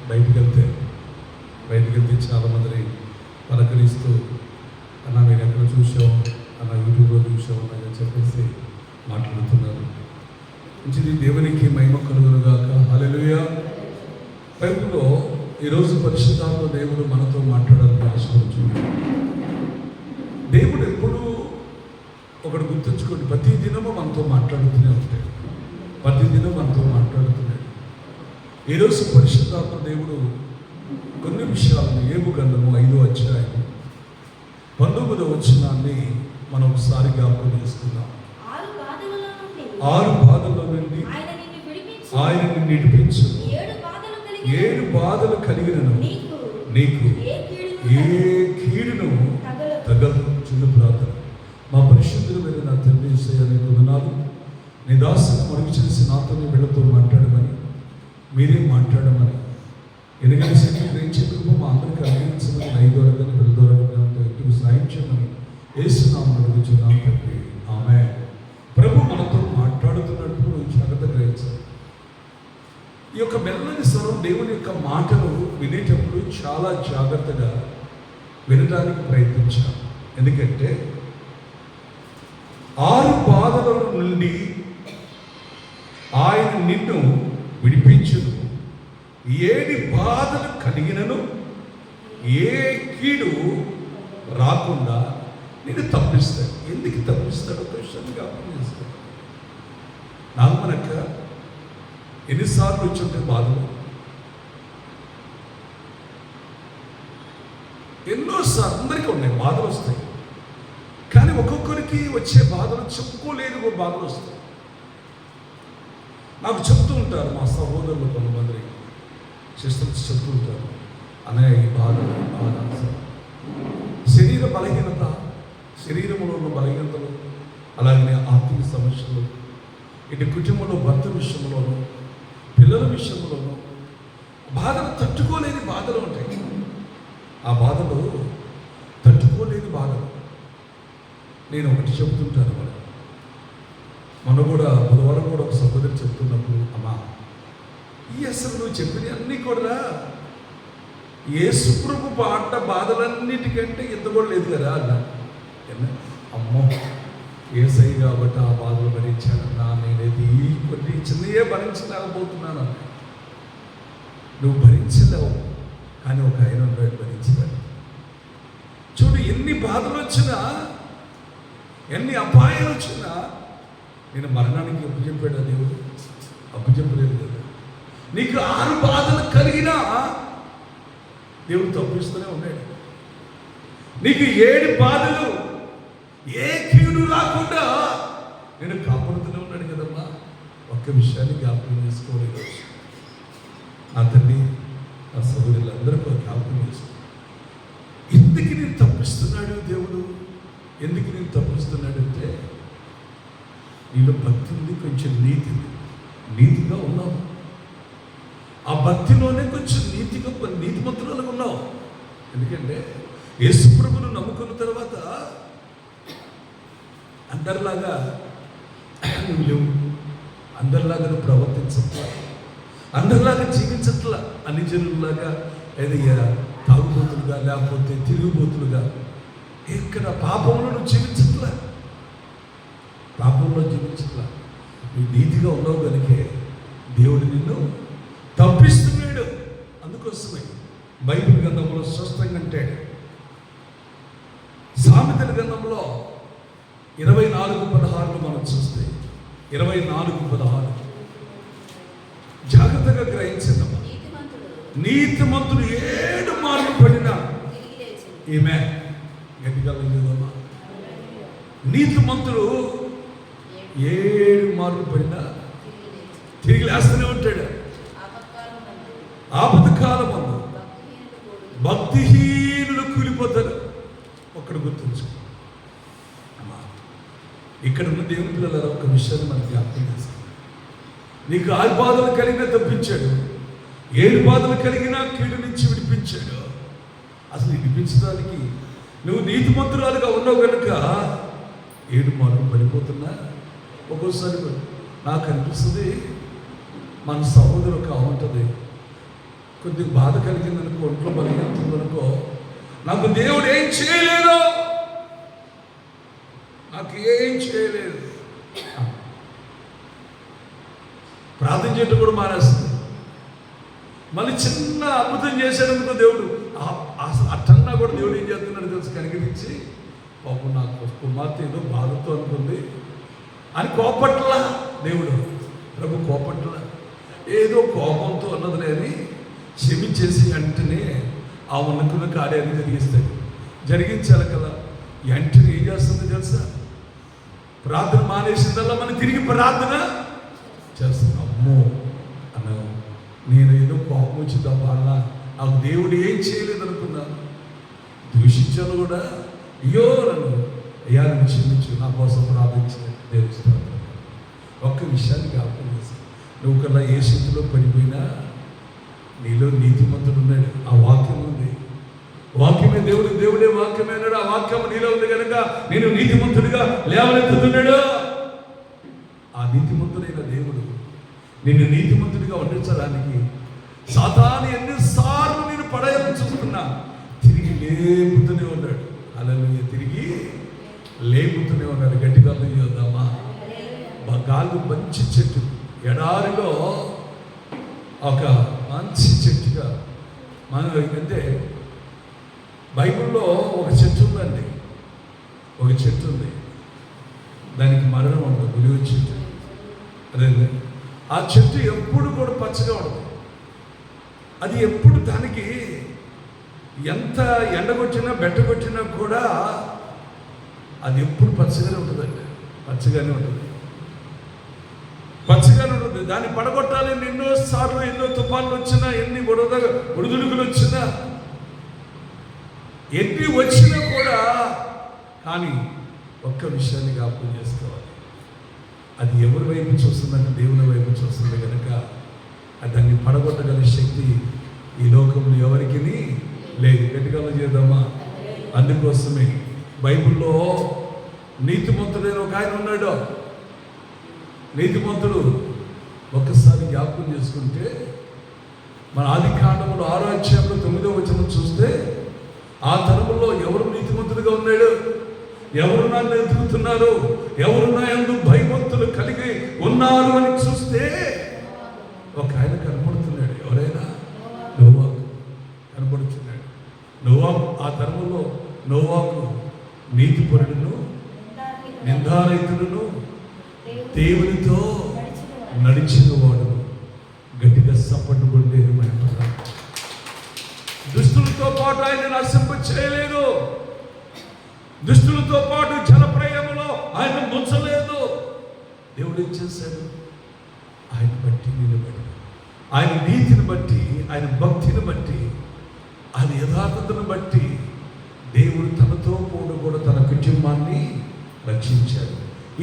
బయటికి వెళ్తే చాలామందిని పలకరిస్తూ అన్న మీరు ఎక్కడ చూసావు అన్న యూట్యూబ్లో చూసావు అని చెప్పేసి మాట్లాడుతున్నారు. మంచిది, దేవునికి మహిమ కలుగునుగాక. హల్లెలూయా. బైబిల్లో ఈరోజు పరిశుద్ధాత్మ దేవుడు మనతో మాట్లాడాలని ఆశపడుతున్నాడు. దేవుడు ఎప్పుడూ ఒకటి గుర్తుంచుకోండి, ప్రతి దినము మనతో మాట్లాడుతూనే ఉంటాడు. ప్రతి దినం మనతో మాట్లాడుతున్నాడు. ఈరోజు పరిశుద్ధాత్మ దేవుడు కొన్ని విషయాలను యోబు గ్రంథము 5వ అధ్యాయం 19వ వచనాన్ని మనం ఒకసారి జ్ఞాపకం చేసుకుందాం. 6 బాధల్లో నుండి ఆయన నిన్ను విడిపించు, 7 బాధలు కలిగినను నీకు ఏ కీడును తగలదు. చిన్న ప్రార్థన. మా పరిశుద్ధులు మీరు నా తండ్రి యేసయ్య వందనాలు. నీ దాసుని మరుగు చేసి నాతో వీళ్ళతో మాట్లాడమని, మీరే మాట్లాడమని, ఎందుకంటే శక్తి గ్రహించే కృప మా అందరికీ అనుగ్రహించమని, 5 వరకని వెళ్దోరకంతో ఎక్కువ సాయించమని యేసునామమున అడుగుచున్నాం తండ్రి. ఆమేన్. ప్రభు మనతో మాట్లాడుతున్నప్పుడు జాగ్రత్త గ్రహించాలి. ఈ యొక్క మెల్లని స్వరం దేవుని యొక్క మాటలు వినేటప్పుడు చాలా జాగ్రత్తగా వినడానికి ప్రయత్నించాలి. ఎందుకంటే 6 బాధల నుండి ఆయన నిన్ను విడిపించును, 7 బాధలు కలిగినను ఏ కీడు రాకుండా నేను తప్పిస్తాడు. ఎందుకు తప్పిస్తాడు? క్వశ్చన్ జ్ఞాపకం చేస్తాడు. నాకు మనక ఎన్నిసార్లు వచ్చుంటే బాధలు, ఎన్నోసార్లు అందరికీ ఉన్నాయి బాధలు వస్తాయి. కానీ ఒక్కొక్కరికి వచ్చే బాధలు చెప్పుకోలేని బాధలు వస్తాయి. నాకు చెప్తూ ఉంటారు మా సహోదరులు, కొంతమంది సిస్టర్స్ చెప్తూ ఉంటారు, అన్నయ్య ఈ బాధ శరీర బలహీనత, శరీరంలో ఉన్న బలహీనతలు, అలాగే ఆర్థిక సమస్యలు, ఇటు కుటుంబంలో భర్త విషయంలోనూ పిల్లల విషయంలోనూ బాధలు తట్టుకోలేని బాధలు ఉంటాయి. ఆ బాధలు తట్టుకోలేని బాధలు. నేను ఒకటి చెబుతుంటాను. మొన్న కూడా బుధవారం కూడా ఒక సహోదరి చెప్తున్నప్పుడు, అమ్మా ఈ అసలు నువ్వు చెప్పిన అన్నీ కూడా యేసు ప్రభు పాట బాధలన్నిటికంటే ఇంత కూడా లేదు కదా అన్నా. అమ్మో యేసయ్య కాబట్టి ఆ బాధలు భరించానన్నా, నేనేది ఈ కొన్ని చిన్నయే భరించలేకపోతున్నాను. నువ్వు భరించలేవు, కానీ ఒక ఆయన భరించలేవు. చూడు, ఎన్ని బాధలు వచ్చినా, ఎన్ని అపాయాలు వచ్చినా నేను మరణానికి అప్పచెప్పాడు దేవుడు? అప్పచెప్పలేదు కదా. నీకు 6 బాధలు కలిగినా దేవుడు తప్పిస్తూనే ఉన్నాడు. నీకు 7 బాధలు, ఏ కీడు రాకుండా నేను కాపాడుతూనే ఉన్నాడు కదమ్మా. ఒక్క విషయాన్ని జ్ఞాపకం చేసుకోలేదు. నా తండ్రి, నా సహోదరులందరూ కూడా జ్ఞాపకం చేసుకో. ఎందుకు నేను తప్పిస్తున్నాడు దేవుడు? ఎందుకు నేను తప్పిస్తున్నాడంటే నీలో భక్తి ఉంది, కొంచెం నీతిగా ఉన్నావు. ఆ భక్తిలోనే కొంచెం నీతిమంతులుగా ఉన్నావు. ఎందుకంటే యేసు ప్రభువును నమ్ముకున్న తర్వాత అందరిలాగా నువ్వు లేవు, అందరిలాగా నువ్వు ప్రవర్తించట్లా, అందరిలాగా జీవించట్లా. అన్ని జనులాగా ఏదయ్యా తాగుబోతులుగా, లేకపోతే తిరుగుబోతులుగా, ఇక్కడ పాపంలో నువ్వు జీవించట్లా, పాపంలో జీవించట్లా. నువ్వు నీతిగా ఉన్నావు కనుకే దేవుడు నిన్ను తప్పిస్తున్నాడు. అందుకోసమే బైబిల్ గ్రంథంలో స్పష్టంగా అంటాడు. సామెతల గ్రంథంలో 24:16 మనం చూస్తే 24:16 జాగ్రత్తగా గ్రహించిందమ్మా. నీతిమంతుడు 7 మార్లు పడినా ఈమె గట్టిగా లేదమ్మా. నీతిమంతుడు 7 మార్లు పడినా తిరిగి లేస్తూనే ఉంటాడు. ఆపత్కాలమందు భక్తిహీనులు కూలిపోతారు. ఒక్కడు గుర్తుంచుకో. ఇక్కడ ఉన్న దేవుని పిల్లల ఒక విషయాన్ని మనకి జ్ఞాపకం చేస్తాం. నీకు 6 బాధలు కలిగినా తప్పించాడు, 7 బాధలు కలిగినా కీడు నుంచి విడిపించాడు. అసలు విడిపించడానికి నువ్వు నీతిమంతురాలుగా ఉన్నావు కనుక 7 మార్లు పడిపోతున్నా. ఒక్కోసారి నాకు అనిపిస్తుంది, మన సహోదరు ఒక ఉంటుంది, కొద్దిగా బాధ కలిగిందనుకో, ఒంట్లో బలహీనతుందనుకో, నాకు దేవుడు ఏం చేయలేదు, నాకు ఏం చేయలేదు, ప్రార్థన చేయడం కూడా మానేస్తుంది. మళ్ళీ చిన్న అద్భుతం చేశాడనుకో దేవుడు, అసలు అట్టన్నా కూడా దేవుడు ఏం చేస్తున్నాడు తెలుసు, కనికరించి పాపం నాకు కుమార్తె ఏదో బాధతో అనుకుంది అని కోపట్ల దేవుడు, ప్రభు కోపట్ల, ఏదో కోపంతో అన్నదిలే అని క్షమించేసి వెంటనే ఆ అనుకున్న కార్యాన్ని జరిగిస్తాడు. జరిగించాలి కదా, వెంటనే ఏం చేస్తుంది తెలుసా, ప్రార్థన మానేసిందల్లా మనం తిరిగి ప్రార్థన చేస్తున్నాం. అమ్మో అన్న, నేను ఏదో కోపం వచ్చింది అబ్బా అన్న, నాకు దేవుడు ఏం చేయలేదు అనుకున్నాను, దూషించాను కూడా, అయ్యో నన్ను అయ్యా నన్ను క్షమించు, నా కోసం ప్రార్థించిన దేవుడు. ఒక్క విషయాన్ని జ్ఞాపకం చేసి, నువ్వు కల్లా ఏ స్థితిలో పడిపోయినా నీలో నీతిమంతుడు ఉన్నాడు. ఆ వాక్యం ఉంది, వాక్యమే దేవుడు, దేవుడే వాక్యమే అన్నాడు. ఆ వాక్యం నీలో ఉంది కనుక నేను నీతిమంతుడిగా లేవనెత్తుతున్నాడు. ఆ నీతిమంతుడైన దేవుడు నిన్ను నీతిమంతుడిగా వండించడానికి సాతాను ఎన్నిసార్లు నేను పడేయాలని చూస్తున్నా, తిరిగి లేపుతూనే ఉన్నాడు. హల్లెలూయా, తిరిగి లేపుతూనే ఉన్నాడు. గట్టిగా చూద్దామా. గాలి మంచి చెట్టు, ఎడారిలో ఒక మంచి చెట్టుగా మనం అంటే బైబిల్లో ఒక చెట్టు ఉందండి, ఒక చెట్టు ఉంది, దానికి మరణం ఉండదు, ఉలివ చెట్టు. అదే ఆ చెట్టు ఎప్పుడు కూడా పచ్చగా ఉండదు. అది ఎప్పుడు దానికి ఎంత ఎండగొట్టినా బెట్టగొట్టినా కూడా అది ఎప్పుడు పచ్చగానే ఉంటుందండి, పచ్చగానే ఉంటుంది, పచ్చగానే ఉంటుంది. దాన్ని పడగొట్టాలి ఎన్నోసార్లు, ఎన్నో తుఫాన్లు వచ్చినా, ఎన్ని ఒడిదుడుకులు వచ్చినా, ఎన్ని వచ్చినా కూడా, కానీ ఒక్క విషయాన్ని జ్ఞాపకం చేసుకోవాలి, అది ఎవరి వైపు చూస్తుందంటే దేవుని వైపు చూస్తుంది కనుక దాన్ని పడగొట్టగల శక్తి ఈ లోకంలో ఎవరికి లేదు. గట్టిగా చేద్దామా. అందుకోసమే బైబిల్లో నీతిమంతుడైన ఒక ఆయన ఉన్నాడు. నీతిమంతుడు ఒక్కసారి జ్ఞాపకం చేసుకుంటే మన ఆదికాండములో 6వ అధ్యాయంలో 9వ వచనం చూస్తే ఆ తరములో ఎవరు నీతిమంతుడిగా ఉన్నాడు, ఎవరు నన్ను ఎదుగుతున్నారు, ఎవరు నా యందు భయభక్తులు కలిగి ఉన్నారు అని చూస్తే ఒక ఆయన కనపడుతున్నాడు. ఎవరైనా నోవాకు కనపడుతున్నాడు. నోవాకు ఆ తరములో నోవాకు నీతిపరుడును, నిందారహితుడును, దేవునితో నడిచిన వాడు. గట్టిగా సపోర్ట్ కొట్టే దుస్తులతో పాటు ఆయన నశింప చేయలేదు, దుస్తులతో పాటు జలప్రయంలో ఆయన ముంచలేదు. దేవుడు ఏం చేశాడు, ఆయన బట్టి నిలబడి, ఆయన నీతిని బట్టి, ఆయన భక్తిని బట్టి, ఆయన యథార్థతను బట్టి దేవుడు తనతో కూడా తన కుటుంబాన్ని రక్షించాడు.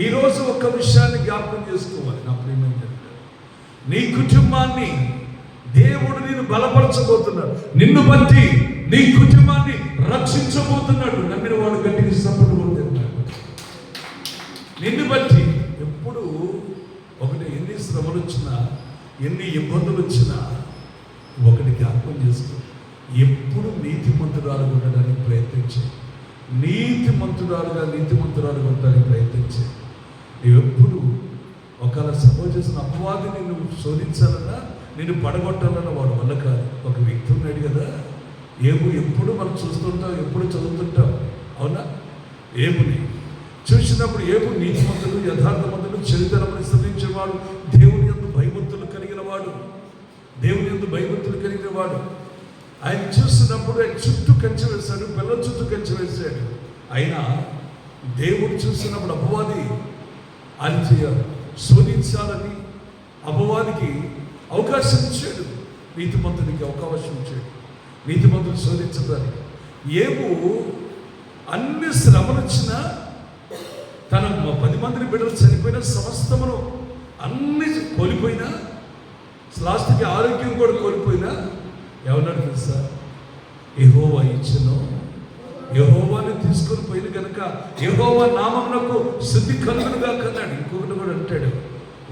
ఈరోజు ఒక్క విషయాన్ని జ్ఞాపకం చేసుకోవాలి నా ప్రియమైన, నీ కుటుంబాన్ని దేవుడు నేను బలపరచబోతున్నాడు, నిన్ను బట్టి నీ కుటుంబాన్ని రక్షించబోతున్నాడు. నమ్మిన వాడు గట్టిగా సపోర్ట్ కొడుతున్నాడు. నిన్ను బట్టి ఎప్పుడు ఒకటి ఎన్ని శ్రమలు వచ్చినా, ఎన్ని ఇబ్బందులు వచ్చినా ఒకటి జ్ఞాపకం చేసుకో, ఎప్పుడు నీతిమంతురాలు ఉండడానికి ప్రయత్నించే, నీతిమంతురాలుగా ఉండడానికి ప్రయత్నించే. ఎప్పుడు ఒకవేళ సపోజ్ చేసిన అపవాది నిన్ను శోధించాలన్నా, నిన్ను పడగొట్టాలన్నా వాడు వల్ల కాదు. ఒక వ్యక్తి ఉన్నాడు కదా, ఏబు, ఎప్పుడు మనం చూస్తుంటాం, ఎప్పుడు చదువుతుంటాం, అవునా? ఏబుని చూసినప్పుడు ఏబు నీతిమంతుడు, యథార్థమంతుడు, చరిత్రమని శ్రమించేవాడు, దేవుని యందు భయభక్తులు కలిగిన వాడు, దేవుని యందు భయభక్తులు కలిగిన వాడు. ఆయన చూసినప్పుడు ఆయన చుట్టూ కంచె వేశాడు, పిల్లల చుట్టూ కంచె వేశాడు. అయినా దేవుడు చూసినప్పుడు అపవాది ఆయన చేయాలి, శోధించాలని అపవాదికి అవకాశం ఇచ్చాడు, నీతిమంతుడికి అవకాశం ఇచ్చాడు, నీతిమంతుడు శోధించడానికి. ఏబు అన్ని శ్రమలు వచ్చినా, తన 10 మంది బిడ్డలు చనిపోయిన సమస్తమును అన్ని కోల్పోయినా, లాస్ట్కి ఆరోగ్యం కూడా కోల్పోయినా ఏమన్నాడు తెలుసా, యెహోవా ఇచ్చెను, యెహోవాని తీసుకొని పోయిన కనుక యెహోవా నామమునకు శుద్ధి కలుగునుగా కన్నాడు. ఇంకొకటి కూడా అంటాడు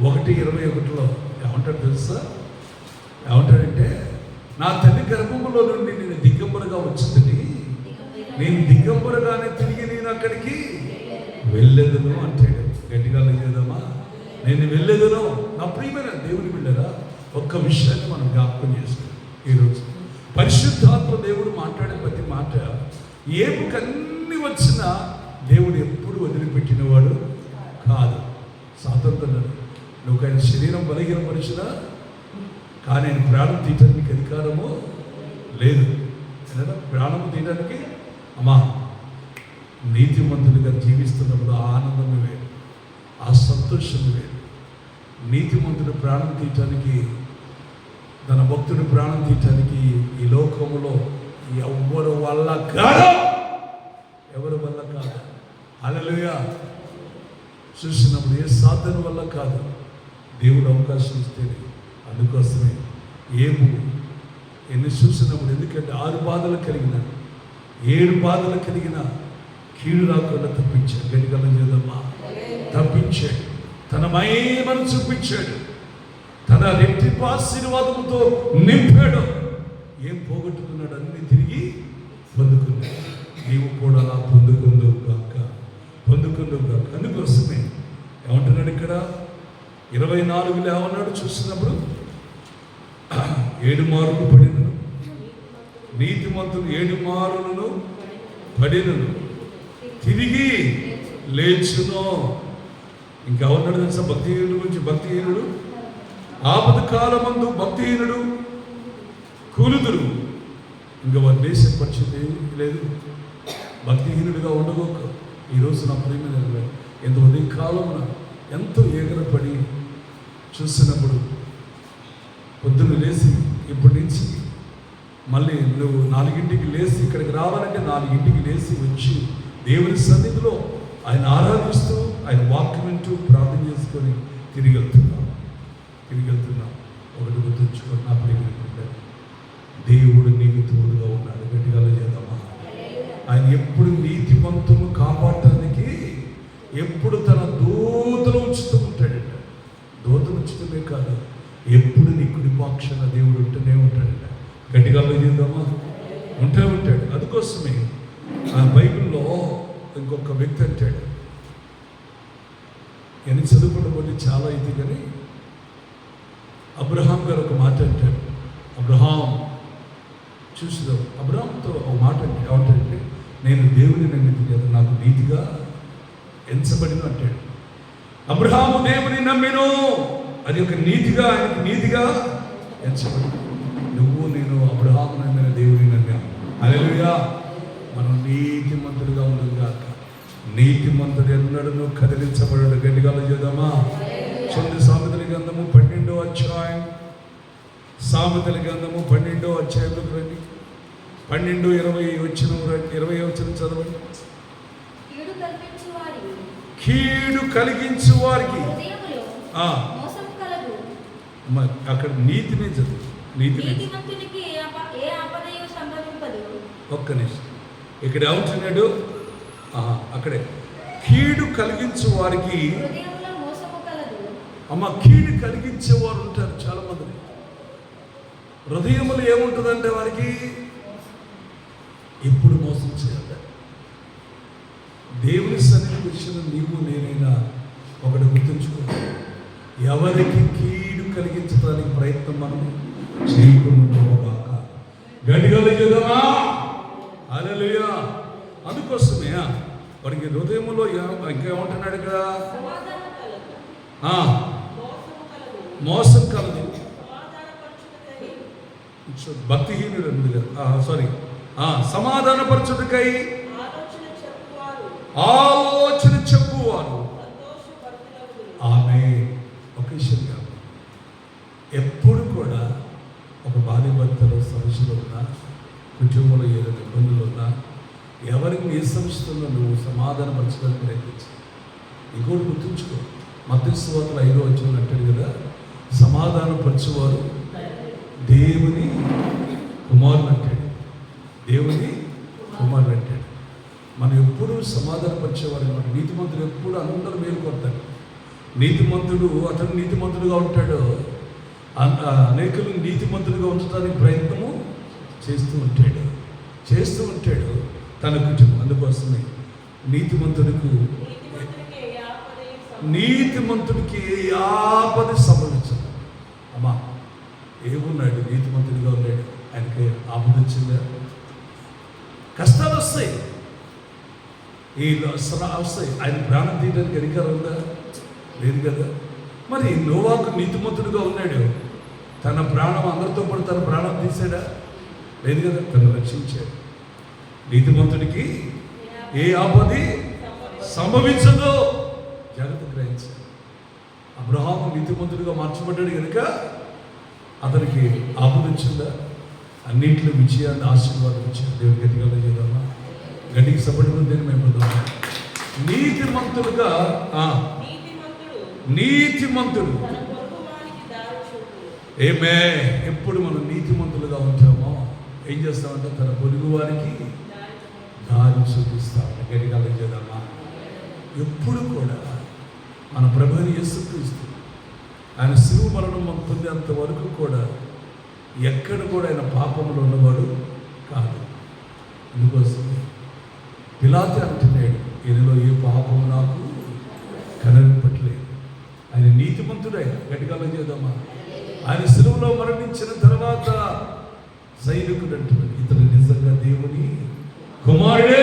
1:21 ఏమంటాడు తెలుసా, ఏమంటాడంటే, నా తల్లి గర్భములో నుండి నేను దిగంబరగా వచ్చిందని నేను దిగంబరగానే తిరిగి నేను అక్కడికి వెళ్ళేదను అంటాడు. గట్టిగా లేదమ్మా, నేను వెళ్ళేదను. నా ప్రియమైన దేవుని బిడ్డరా, ఒక్క విషయాన్ని మనం జ్ఞాపకం చేసుకోవాలి. ఈరోజు పరిశుద్ధాత్మ దేవుడు మాట్లాడే ప్రతి మాట ఏపుకన్నీ వచ్చినా దేవుడు ఎప్పుడు వదిలిపెట్టినవాడు కాదు. స్వాతంత్రం నువ్వు ఆయన శరీరం బలహీనపరిచినా కానీ ఆయన ప్రాణం తీయడానికి అధికారము లేదు. ప్రాణము తీయడానికి అమ్మా నీతిమంతులుగా జీవిస్తున్నప్పుడు ఆ ఆనందం వేరు, ఆ సంతోషం వేరు. నీతిమంతుడు ప్రాణం తీయటానికి, తన భక్తుడు ప్రాణం తీయటానికి ఈ లోకములో ఎవరి వల్ల కాదు, ఎవరి వల్ల కాదు. హల్లెలూయా. చూసినప్పుడు ఏ సాధన వల్ల కాదు, దేవుడు అవకాశం ఇస్తేనే. అందుకోసమే ఏము ఎన్ని చూసినప్పుడు, ఎందుకంటే 6 బాధలు కలిగిన 7 బాధలు కలిగిన కీడు రాకుండా తప్పించాడు. గడిగల చేద్దామా, తప్పించాడు. తన మహిమను చూపించాడు, తన రెట్టింపు ఆశీర్వాదముతో నింపాడు. ఏం పోగొట్టుకున్నాడు అన్ని తిరిగి పొందుకున్నాడు. నీవు కూడా అలా పొందుకుందువు కాక. అందుకోసమే ఏమంటున్నాడు ఇక్కడ 24లో ఏమన్నాడు చూసినప్పుడు, 7 మారులు పడినను నీతిమంతులు 7 మారులను పడినను తిరిగి లేచును. ఇంకా ఉన్నాడు తెలుసా భక్తిహీనుడు గురించి. భక్తిహీనుడు ఆపద కాలమందు భక్తిహీనుడు కూలుదురు. ఇంకా వారు లేచే పరిస్థితి లేదు. భక్తిహీనుడిగా ఉండగోక ఈరోజు నా ప్రేమ ఎంత ఉదయం కాలమున ఎంతో ఎగరపడి చూసినప్పుడు పొద్దున్న లేచి ఇప్పటి నుంచి మళ్ళీ నువ్వు 4ంటికి లేచి ఇక్కడికి రావాలంటే 4ంటికి లేచి వచ్చి దేవుని సన్నిధిలో ఆయన ఆరాధిస్తూ ఆయన వాక్యం వింటూ ప్రార్థన చేసుకొని తిరిగి వెళ్తున్నాం. ఒకటి గుర్తుంచుకొని నా ప్రేమ, దేవుడు నీకు తోడుగా ఉన్నాడు. గట్టిగా చేద్దామా. ఆయన ఎప్పుడు నీతిమంతును కాపాడటానికి ఎప్పుడు తన దూతలు ఉంచుతూ ఉంటాడంట. దూతలు ఉంచడమే కాదు, ఎప్పుడు నీ కుడిపాక్షణ దేవుడు ఉంటూనే ఉంటాడంట. గట్టిగా చేద్దామా. ఉంటాడు. అందుకోసమే ఆ బైబిల్లో ఇంకొక వ్యక్తి అంటాడు, ఎన్ని చదువుకుంటే చాలా అయితే కానీ అబ్రహాం గారు ఒక మాట అంటాడు. అబ్రహాం చూసిదో అబ్రహాంతో ఒక మాట అంటే ఏమంటాడంటే, నేను దేవుని నమ్మింది కదా నాకు నీతిగా ఎంచబడిన అంటాడు. అబ్రహాము దేవుని నమ్మిను, అది ఒక నీతిగా ఆయనకు నీతిగా ఎంచబడి. నువ్వు నేను అబ్రహాము నమ్మిన దేవుని నమ్మాము. హల్లెలూయా. మనం నీతిమంతుడిగా ఉండదు కాక. నీతిమంతుడు ఎన్నడూ కదిలించబడడు. గట్టిగా చేద్దామా. సామెతల గ్రంథము 12వ అధ్యాయం, సామెతల గ్రంథము 12వ అధ్యాయంలోకి రండి. 12:20 వచనం చదవండి. కీడు కలిగించు వారికి అక్కడ నీతినే చదువు. ఒక్క నిమిషం ఇక్కడ అవుతున్నాడు. అక్కడే కీడు కలిగించు వారికి. అమ్మ, కీడు కలిగించేవారు ఉంటారు చాలా మంది. హృదయములు ఏముంటుందంటే వారికి ఎప్పుడు మోసం చేయాలి. దేవుని సన్నిధికి వచ్చిన నీవు నేనైనా ఒకటి గుర్తుంచుకో, ఎవరికి కీడు కలిగించడానికి ప్రయత్నం మనం చేయకుండా గట్టిగా చేద్దామా. హల్లెలూయా. అందుకోసమే వాడికి హృదయంలో ఇంకేమంటున్నాడు ఇక్కడ, మోసం కలదు. భక్తిహీనుడు సారీ సమాధానపరచుటకై ఆలోచన చెప్పువారు. ఆమె ఒక విషయంగా ఎప్పుడు కూడా ఒక భార్య భర్తలో సమస్యలు ఉన్నా, కుటుంబంలో ఏదైనా ఇబ్బందులు ఉన్నా, ఎవరికి ఏ సమస్యలో నువ్వు సమాధానపరచడానికి ప్రయత్నించు. ఇంకోటి గుర్తుంచుకో, మత్తయి సువార్త 5వ అధ్యాయం అంటాడు కదా, సమాధానపరచువారు దేవుని కుమారులు అంటాడు. దేవుని కుమారులు అంటాడు. మనం ఎప్పుడు సమాధానపరిచేవారు అనమాట. నీతిమంతుడు ఎప్పుడు అందరూ మేలుకొడతాడు. నీతిమంతుడు అతను నీతిమంతుడుగా ఉంటాడు, అనేకులు నీతిమంతుడుగా ఉంచడానికి ప్రయత్నము చేస్తూ ఉంటాడు తన కుటుంబం. అందుకోసమే నీతిమంతుడికి ఏ ఆపద సంభవించదు. అమ్మా, ఏమున్నాడు? నీతిమంతుడిగా ఉన్నాడు, ఆయనకి ఆపద వచ్చిందా? కష్టాలు వస్తాయి, వస్తాయి. ఆయన ప్రాణం తీయడానికి అధికారం ఉందా? లేదు కదా. మరి నోవాకు నీతిమంతుడిగా ఉన్నాడు, తన ప్రాణం అందరితో పాటు తన ప్రాణం తీసాడా? లేదు కదా. తను రక్షించాడు. నీతిమంతుడికి ఏ ఆపది సంభవించదో జాగ్రత్త గ్రహించాడు. అబ్రహాము నీతిమంతుడిగా మార్చబడ్డాడు కనుక అతనికి ఆపద వచ్చిందా? అన్నింటిలో విజయాన్ని, ఆశీర్వాదం ఇచ్చాడు. దేవుడి గట్టిగా చేద్దామా? గట్టికి సపడుకుని దేని మేము నీతిమంతుడుగా నీతిమంతుడు ఏమే ఎప్పుడు మనం నీతిమంతులుగా ఉంటామో ఏం చేస్తామంటే తన పొరుగు వారికి దారి చూపిస్తామని గట్టిగా చేద్దామా? ఎప్పుడు కూడా మన ప్రభువుని యేసుక్రీస్తు ఆయన శిలువ మరణం పొందేంత వరకు కూడా ఎక్కడ కూడా ఆయన పాపంలో ఉన్నవాడు కాదు. అందుకోసం పిలాతు అంటున్నాడు, ఈయనలో ఏ పాపము నాకు కనపట్లేదు. ఆయన నీతిమంతుడు. ఆయన గట్టిగా చేద్దామా? ఆయన శిలువలో మరణించిన తర్వాత సైనికుడు అంటున్నాడు, ఇతను నిజంగా దేవుని కుమారుడే.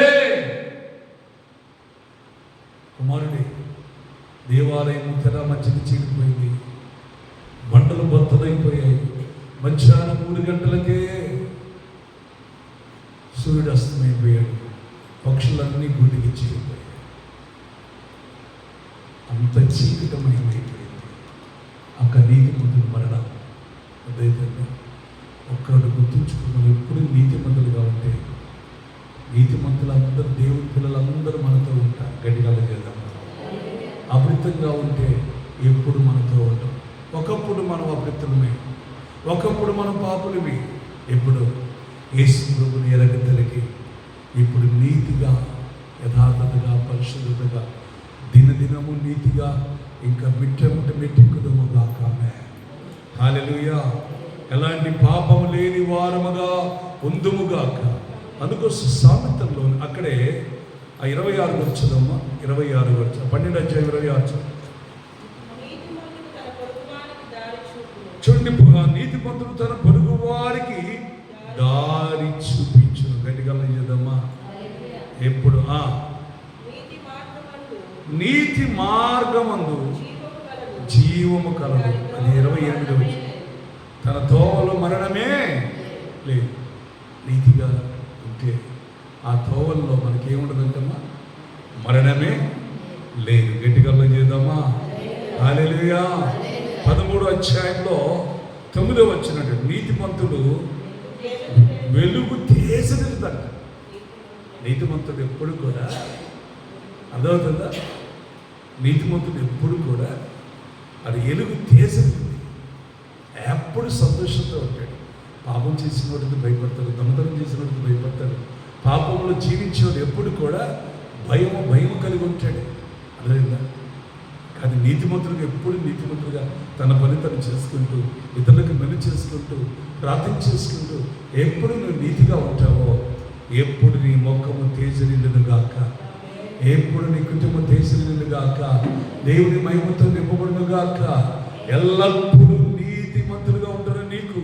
దేవాలయం తెర మధ్యకి చీలిపోయింది, బండలు బద్దలైపోయాయి. మధ్యాహ్నం 3 గంటలకే సూర్యుడు అస్తమైపోయాడు, పక్షులన్నీ గూటికి చీలిపోయాయి. అంత చీకటమైపోయింది. అక్కడ నీతిమంతుడు మరణం. అదైతే ఒక్కడు గుర్తుంచుకున్నాం, ఎప్పుడు నీతిమంతులుగా ఉంటే నీతిమంతులందరూ, దేవుడి పిల్లలందరూ మనతో ఉంటారు. గట్టిగా చేద్దాం. అమృతంగా ఉంటే ఎప్పుడు మనతో ఉంటాం. ఒకప్పుడు మనం అమృతమే, ఒకప్పుడు మనం పాపులమే. ఎప్పుడు యేసు ప్రభువుని ఎరగతలకి ఇప్పుడు నీతిగా, యథార్థతగా, పరిశుద్ధతగా, దినదినము నీతిగా ఇంకా మెట్టెక్కుదము గాక. హల్లెలూయా. ఎలాంటి పాపము లేని వారముగా ఉందుముగాక. అందుకోసం సామెతల్లో అక్కడే ఆ 26 వచ్చదమ్మా, 26 వచ్చ 12 అధ్యాయం 26 చూడండి. నీతిమంతుడు తన పొరుగు వారికి దారి చూపించును. గట్టిగా చేద్దామా? ఎప్పుడు నీతి మార్గమందు జీవము కలదు. అది 28 వచ్చి తన తోవలో మరణమే లేదు. నీతిగా ఉంటే ఆ తోవల్లో మనకేముండదంటమ్మా? మరణమే లేదు. గట్టిగా చేద్దామా? హల్లెలూయా. 13వ అధ్యాయంలో 9వ వచనం, నీతిమంతుడు వెలుగు తేజరిల్లుదంట. నీతిమంతుడు ఎప్పుడు కూడా, అర్థమవుతుందా? నీతిమంతుడు ఎప్పుడు కూడా అది వెలుగు తేజరిల్లుంది, ఎప్పుడు సంతోషంతో ఉంటాడు. పాపం చేసిన వాడికి భయపడతాడు, దొంగతనం చేసిన వాడికి భయపడతాడు, పాపంలో జీవించేవాడు ఎప్పుడు కూడా భయం కలిగి ఉంటాడు. అర్థమైందా? కానీ నీతిమంతుడిగా ఎప్పుడు నీతిమంతుడిగా తన పని తను చేసుకుంటూ, ఇతరులకు మెలు చేసుకుంటూ, ప్రార్థన చేసుకుంటూ ఎప్పుడు నువ్వు నీతిగా ఉంటావో ఎప్పుడు నీ ముఖము తేజరిల్లును గాక, ఎప్పుడు నీ కుటుంబం తేజరిల్లును గాక, దేవుని మహిమతో నింపబడును గాక. ఎల్లప్పుడూ నీతిమంతులుగా ఉంటారు. నీకు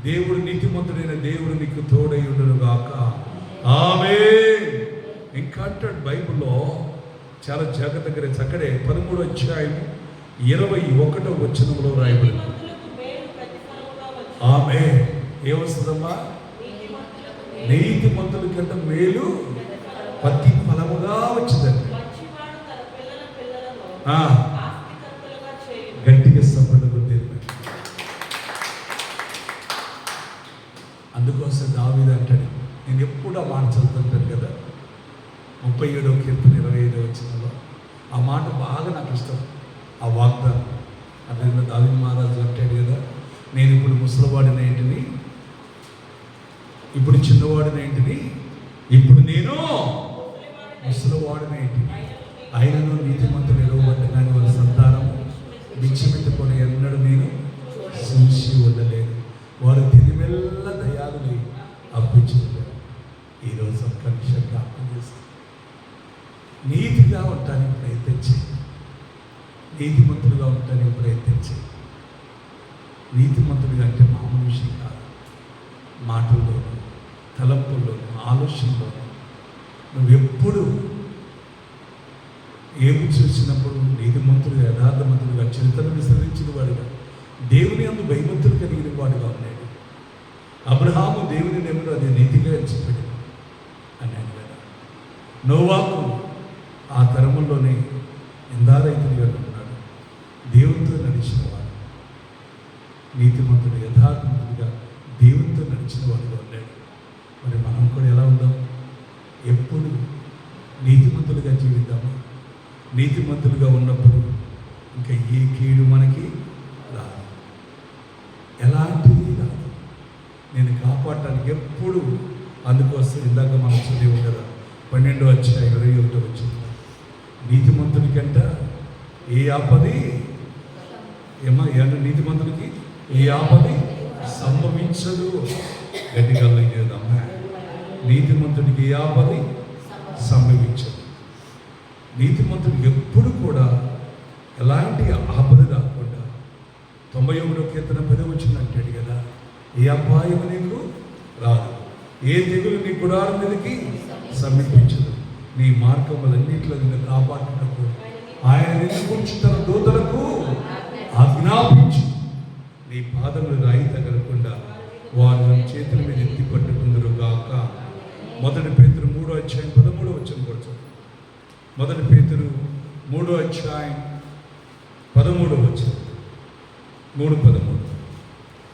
దేవుడు నీతిమంతుడైన దేవుడు నీకు తోడై ఉండను గాక. ఆమేన్. ఇంకా అంటాడు బైబిల్లో చాలా జాగ్రత్తగా గ్రహించి, అక్కడే 13వ అధ్యాయం 21వ వచనంలో రాయబడింది. ఆమేన్. ఏమొస్తుందమ్మా? నీతిమంతుల కంటే మేలు ప్రతి ఫలముగా వచ్చిందండి. గట్టిగా సపడకు. అందుకోసం దావీదు అంటాడు, నేను ఎప్పుడు ఆ మాట చదువుతుంటాను కదా, 37వ కీర్తన 25వ వచనంలో ఆ మాట బాగా నాకు ఇష్టం. ఆ వాగ్దానం అదే దావీదు మహారాజు అంటాడు కదా, నేను ఇప్పుడు ముసలివాడిని ఏంటిని, ఇప్పుడు చిన్నవాడిని ఏంటిని, ఇప్పుడు నేను ముసలివాడిని ఏంటిని. ఆయనను నీతిమంతులు ఎడవబడ్డ కానీ వాళ్ళ సంతానము భిక్షమెత్తుకొని ఎన్నడూ నేను చూసి ఉండలేదు. వారు తిరిమెల్ల దయాలులై నీతిగా ఉండటానికి ప్రయత్నం చేయి. నీతిమంతులుగా ఉండటానికి ప్రయత్నం చేయి. నీతిమంతుడిగా అంటే మామూలు విషయం కాదు. మాటల్లోనూ, తలంపుల్లోనూ, ఆలోచనలోనూ నువ్వెప్పుడు ఏమి చూసినప్పుడు నీతిమంతుడుగా, యథార్థమంతుడుగా, చరిత్రను విస్తరించిన వాడుగా, దేవుని అందు భయభక్తులు కలిగిన వాడుగా ఉన్నాడు. అబ్రహాము దేవుని నెమ్మది అది నీతిగా ఎంచబడింది అన్నాడు కదా. నోవాహు ఆ తరముల్లోనే నిందారహితుడిగా ఉన్నాడు. దేవునితో నడిచిన వాడు, నీతిమంతుడు, యథార్థమంతుడిగా దేవునితో నడిచిన వాడుగా ఉన్నాడు. మరి మనం కూడా ఎలా ఉందాం? ఎప్పుడు నీతిమంతులుగా జీవిద్దాము. నీతిమంతులుగా ఉన్నప్పుడు ఇంకా ఏ కీడు మనకి రాదు, ఎలాంటిది రాదు. నేను కాపాడటానికి ఎప్పుడు అందుకోసం ఇందాక మనం చదివాం కదా, 12:21 వచ్చింది. నీతిమంతునికంట ఏ ఆపది నీతిమంతునికి ఏ ఆపది సంభవించదు. గట్టిగా లేదమ్మా. నీతిమంతుడికి ఏ ఆపది సంభవించదు. నీతిమంతుడికి ఎప్పుడు కూడా ఎలాంటి ఆపద రాకుండా 91వ కీర్తన 10 అంటాడు కదా, ఏ అపాయం నీకు రాదు, ఏ తెగులు నీ గుడారం మీదకి సమీపించదు. నీ మార్గములన్నింటిలో నిన్ను కాపాడుటకు ఆయన నిన్ను గురించి తన దూతలకు ఆజ్ఞాపించు. నీ పాదములు రాయి తగలకుండా వారు చేతుల మీద ఎత్తి పట్టుకుందరు గాక. 1 పేతురు 3:13 కూడా. 1 పేతురు 3:13 3:13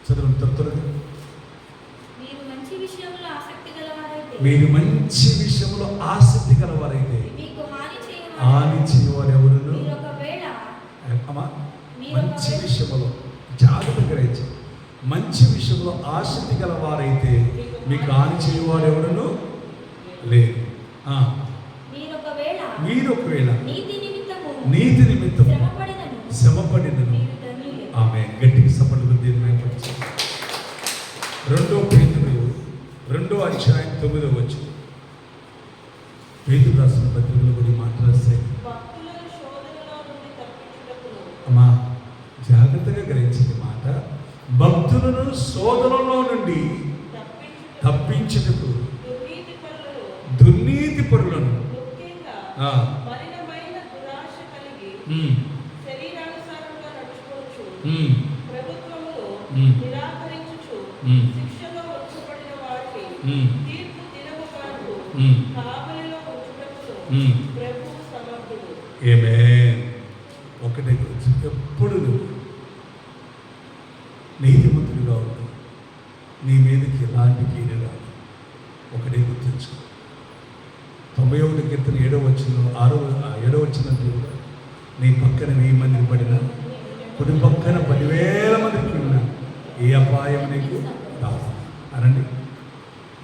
చదువు త్వరగా. మీరు మంచి విషయంలో ఆసక్తి గలవారైతే హాని చేయవారు ఎవరు? మంచి విషయంలో జాగ్రత్త గ్రహించి, మంచి విషయంలో ఆసక్తి గలవారైతే మీకు హాని చేయవారు ఎవరును లేదు. మీరు ఒకవేళ నీతి నిమిత్తము శ్రమపడినను ఆమె గట్టికి సపడులు దీన్ని 2 పేతురు 2:9 పేతురు రాసిన పత్రికలో కూడా మాట్లాడితే అమ్మా జాగ్రత్తగా గ్రహించింది మాట. భక్తులను శోధనలో నుండి తప్పించుటకు దుర్నీతి పరులను ఒకటే ఎప్పుడు నువ్వు నీతిమంతుడిగా ఉండు, నీ మీదకి ఎలాంటి కీడు రాదు. ఒకటే గుర్తుంచుకో. 91వ కీర్తన 7వ వచనంలో కూడా నీ పక్కన 1000 మంది పడినా, కుడి పక్కన 10,000 మందికి ఉన్నా ఏ అపాయం నీకు రాదు అనండి.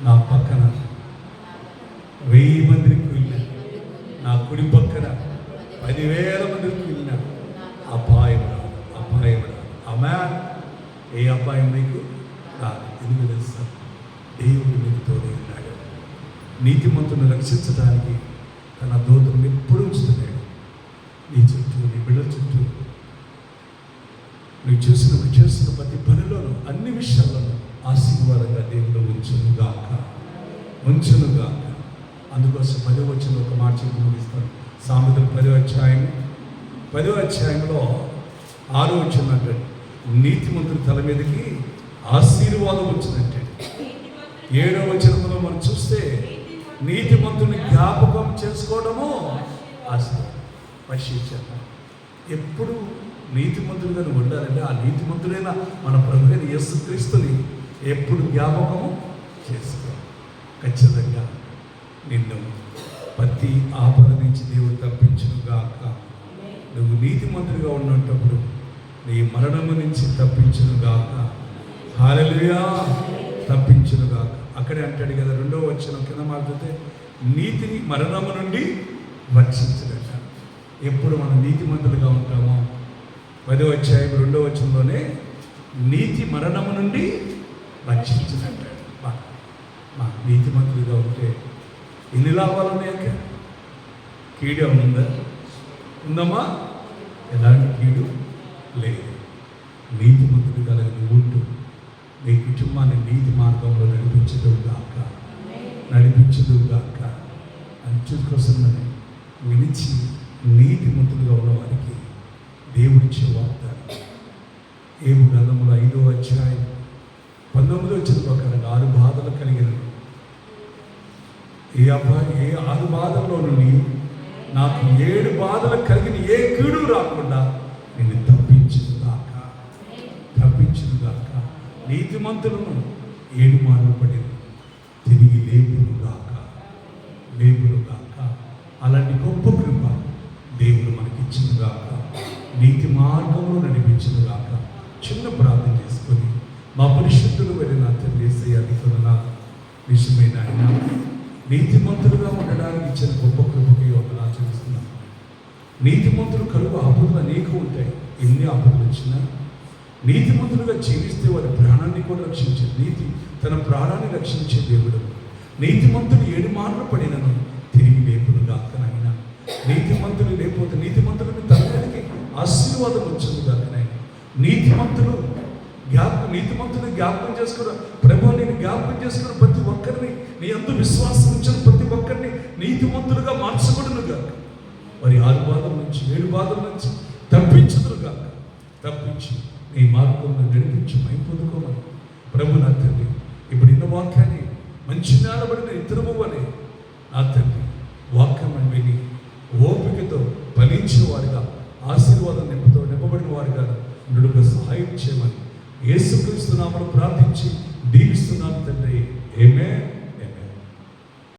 నా పక్కన 1000 మందికి వెళ్ళినా, నా కుడి పక్కన 10,000 మందికి వెళ్ళినా అపాయం రాదు. అమ్మా ఏ అపాయం నీకు రాదు. ఎందుకు తెలుసా? దేవుడు నీకు తోడే ఉన్నాడు. నీతిమంతులను రక్షించడానికి తన దూతను ఎప్పుడు ఉంచుతున్నాడు నీ చుట్టూ, నీ బిడ్డల చుట్టూ. నువ్వు చేస్తున్న ప్రతి పనిలోనూ, అన్ని విషయాల్లోనూ ఆశీర్వాదంగా దేవుడు ఉంచునుగాక. అందుకోసం 10వ వచనంలో ఒక మాట చెప్పి ముగిస్తాను. సామెతలు 10వ అధ్యాయంలో 6వ వచనం అంటాడు, నీతిమంతుడి తల మీదకి ఆశీర్వాదం వచ్చిందంటే. 7వ వచనంలో మనం చూస్తే నీతిమంతుని జ్ఞాపకం చేసుకోవడము ఆశీర్వాదం. పరిశీలించాను. ఎప్పుడు నీతిమంతులుగా నువ్వు ఉండాలంటే ఆ నీతిమంతుడైన మన ప్రభువైన యేసుక్రీస్తుని ఎప్పుడు జ్ఞాపకము చేసుకో. ఖచ్చితంగా నిన్ను ప్రతి ఆపద నుంచి దేవుడు తప్పించునుగాక. నువ్వు నీతిమంతుడిగా ఉన్నప్పుడు నీ మరణము నుంచి తప్పించునుగాక. హల్లెలూయా, తప్పించునుగాక. అక్కడే అంటాడు కదా 2వ వచనం కింద మాట్లాడితే, నీతిని మరణము నుండి రక్షించదట. ఎప్పుడు మనం నీతిమంతులుగా ఉంటామో 10వ అధ్యాయం 2వ వచనంలోనే నీతి మరణము నుండి రక్షించదంటాడు. నీతిమంతులుగా ఉంటే ఎన్ని లాభాలు ఉన్నాయక? కీడు ఏమైనా ఉందా? ఉందమ్మా? ఎలాంటి కీడు లేదు. నీతిమంతుడు కలిగి ఉంటూ నీ కుటుంబాన్ని నీతి మార్గంలో నడిపించదుగాక, నడిపించదుగాక. అంచుకోసమని వినిచి నీతిమంతులుగా ఉన్న వారికి దేవుడిచ్చే వాగ్దానం ఏబు గ్రంథములో 5వ అధ్యాయం 19వ వచనం ప్రకారంగా 6 బాధలు కలిగిన ఏ 6 బాధల్లో నుండి నాకు 7 బాధలు కలిగిన ఏ కీడు రాకుండా నేను తప్పించుగాక, తప్పించుగాక. నీతిమంతులను 7 మార్లు పడి తిరిగి లేపునుగాక, లేపునుగాక. అలాంటి గొప్ప కృప దేవుడు మనకిచ్చిందిగాక, నీతి మార్గంలో నడిపించిందిగాక. చిన్న ప్రార్థన చేసుకొని మా పరిశుద్ధులు వెళ్ళిన తండ్రి యేసయ్య విషయమైన ఆయన నీతిమంతులుగా ఉండడానికి ఇచ్చిన గొప్ప కృపకి వందనాలు చెల్లిస్తున్నాం. నీతిమంతులు కలుగు ఆపదలు అనేక ఉంటాయి. ఎన్ని ఆపదలు వచ్చినా నీతిమంతులుగా జీవిస్తే వారి ప్రాణాన్ని కూడా రక్షించే నీతి తన ప్రాణాన్ని రక్షించే దేవుడు. నీతిమంతులు 7 మార్లు పడినను తిరిగి లేపునుగాక నాయన. నీతిమంతులు లేకపోతే నీతిమంతులని తనకి ఆశీర్వాదం వచ్చేదిగాక నాయన. నీతిమంతులు జ్ఞాపకం చేసుకున్న ప్రభు, నేను జ్ఞాపకం చేసుకున్న ప్రతి ఒక్కరిని, నీ అందు విశ్వాసం ఉంచిన ప్రతి ఒక్కరిని నీతిమంతులుగా మార్చబడునుగాక. మరి 6 బాధల నుంచి 7 బాధల నుంచి తప్పించుదురుగాక. తప్పించి నీ మార్గంలో నడిపించి మై పొందుకోమని ప్రభు నా తండ్రి ఇప్పుడు ఇన్న వాక్యాన్ని మంచి నాడబడిన ఇతరము అని నా తండ్రి వాక్యం విని ఓపికతో ఫలించిన వారిగా, ఆశీర్వాదం నింపబడిన వారిగా నడుగా సహాయం చేయమని యేసుక్రీస్తు నామమున ప్రార్థించి దీవిస్తున్నాను తండ్రి. ఆమేన్.